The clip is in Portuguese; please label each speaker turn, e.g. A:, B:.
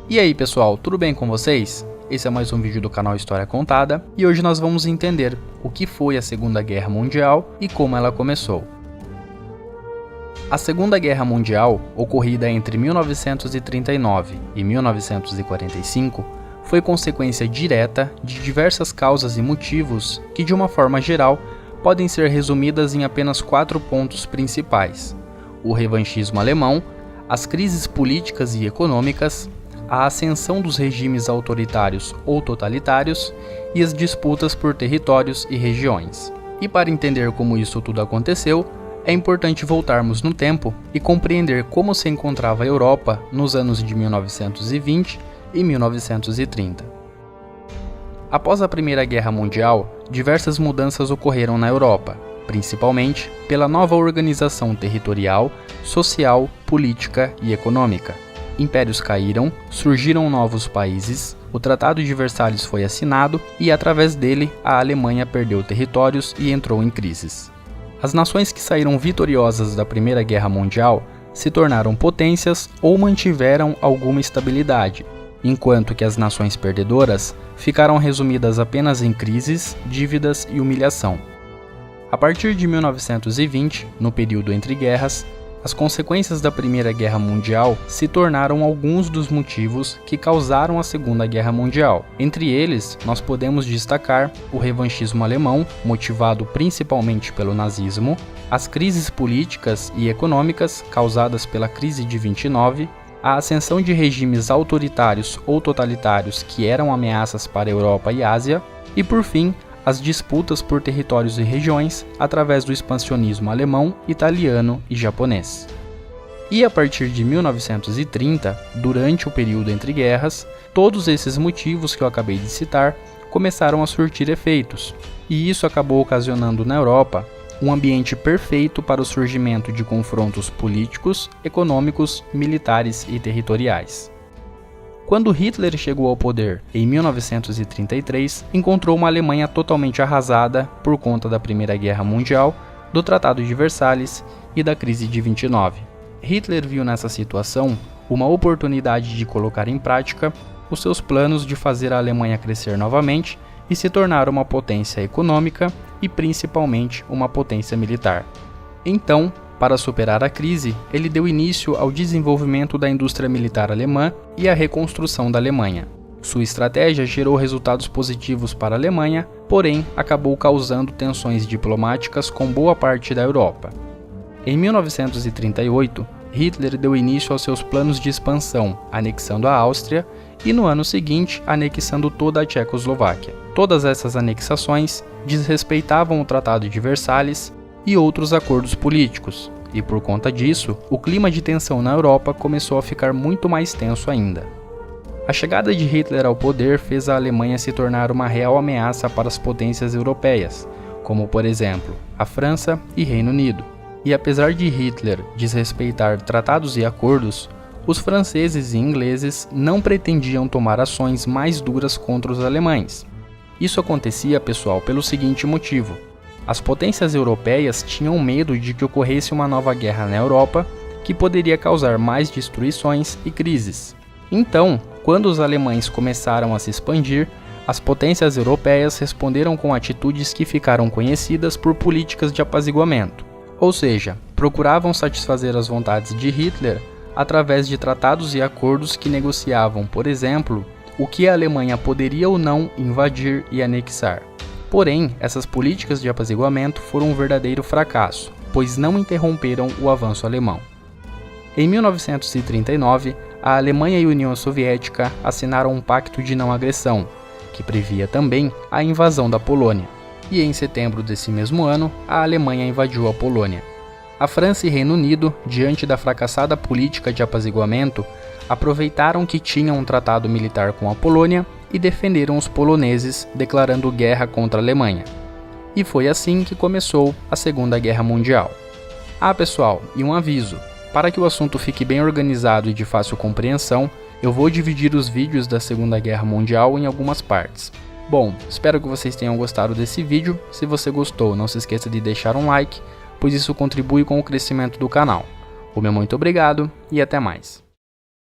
A: E aí pessoal, tudo bem com vocês? Esse é mais um vídeo do canal História Contada e hoje nós vamos entender o que foi a Segunda Guerra Mundial e como ela começou. A Segunda Guerra Mundial, ocorrida entre 1939 e 1945, foi consequência direta de diversas causas e motivos que, de uma forma geral, podem ser resumidas em apenas 4 pontos principais: o revanchismo alemão, as crises políticas e econômicas, a ascensão dos regimes autoritários ou totalitários e as disputas por territórios e regiões. E para entender como isso tudo aconteceu, é importante voltarmos no tempo e compreender como se encontrava a Europa nos anos de 1920 e 1930. Após a Primeira Guerra Mundial, diversas mudanças ocorreram na Europa, principalmente pela nova organização territorial, social, política e econômica. Impérios caíram, surgiram novos países, o Tratado de Versalhes foi assinado e, através dele, a Alemanha perdeu territórios e entrou em crises. As nações que saíram vitoriosas da Primeira Guerra Mundial se tornaram potências ou mantiveram alguma estabilidade, enquanto que as nações perdedoras ficaram resumidas apenas em crises, dívidas e humilhação. A partir de 1920, no período entre guerras, as consequências da Primeira Guerra Mundial se tornaram alguns dos motivos que causaram a Segunda Guerra Mundial. Entre eles, nós podemos destacar o revanchismo alemão, motivado principalmente pelo nazismo, as crises políticas e econômicas causadas pela crise de 29, a ascensão de regimes autoritários ou totalitários que eram ameaças para a Europa e Ásia, e por fim, as disputas por territórios e regiões através do expansionismo alemão, italiano e japonês. E a partir de 1930, durante o período entre guerras, todos esses motivos que eu acabei de citar começaram a surtir efeitos, e isso acabou ocasionando na Europa um ambiente perfeito para o surgimento de confrontos políticos, econômicos, militares e territoriais. Quando Hitler chegou ao poder em 1933, encontrou uma Alemanha totalmente arrasada por conta da Primeira Guerra Mundial, do Tratado de Versalhes e da crise de 29. Hitler viu nessa situação uma oportunidade de colocar em prática os seus planos de fazer a Alemanha crescer novamente e se tornar uma potência econômica e principalmente uma potência militar. Então, para superar a crise, ele deu início ao desenvolvimento da indústria militar alemã e à reconstrução da Alemanha. Sua estratégia gerou resultados positivos para a Alemanha, porém acabou causando tensões diplomáticas com boa parte da Europa. Em 1938, Hitler deu início aos seus planos de expansão, anexando a Áustria e no ano seguinte anexando toda a Tchecoslováquia. Todas essas anexações desrespeitavam o Tratado de Versalhes e outros acordos políticos, e por conta disso, o clima de tensão na Europa começou a ficar muito mais tenso ainda. A chegada de Hitler ao poder fez a Alemanha se tornar uma real ameaça para as potências europeias, como por exemplo, a França e Reino Unido. E apesar de Hitler desrespeitar tratados e acordos, os franceses e ingleses não pretendiam tomar ações mais duras contra os alemães. Isso acontecia, pessoal, pelo seguinte motivo: as potências europeias tinham medo de que ocorresse uma nova guerra na Europa, que poderia causar mais destruições e crises. Então, quando os alemães começaram a se expandir, as potências europeias responderam com atitudes que ficaram conhecidas por políticas de apaziguamento, ou seja, procuravam satisfazer as vontades de Hitler através de tratados e acordos que negociavam, por exemplo, o que a Alemanha poderia ou não invadir e anexar. Porém, essas políticas de apaziguamento foram um verdadeiro fracasso, pois não interromperam o avanço alemão. Em 1939, a Alemanha e a União Soviética assinaram um pacto de não agressão, que previa também a invasão da Polônia. E em setembro desse mesmo ano, a Alemanha invadiu a Polônia. A França e Reino Unido, diante da fracassada política de apaziguamento, aproveitaram que tinham um tratado militar com a Polônia e defenderam os poloneses, declarando guerra contra a Alemanha. E foi assim que começou a Segunda Guerra Mundial. Ah, pessoal, e um aviso: para que o assunto fique bem organizado e de fácil compreensão, eu vou dividir os vídeos da Segunda Guerra Mundial em algumas partes. Bom, espero que vocês tenham gostado desse vídeo. Se você gostou, não se esqueça de deixar um like, pois isso contribui com o crescimento do canal. O meu muito obrigado e até mais.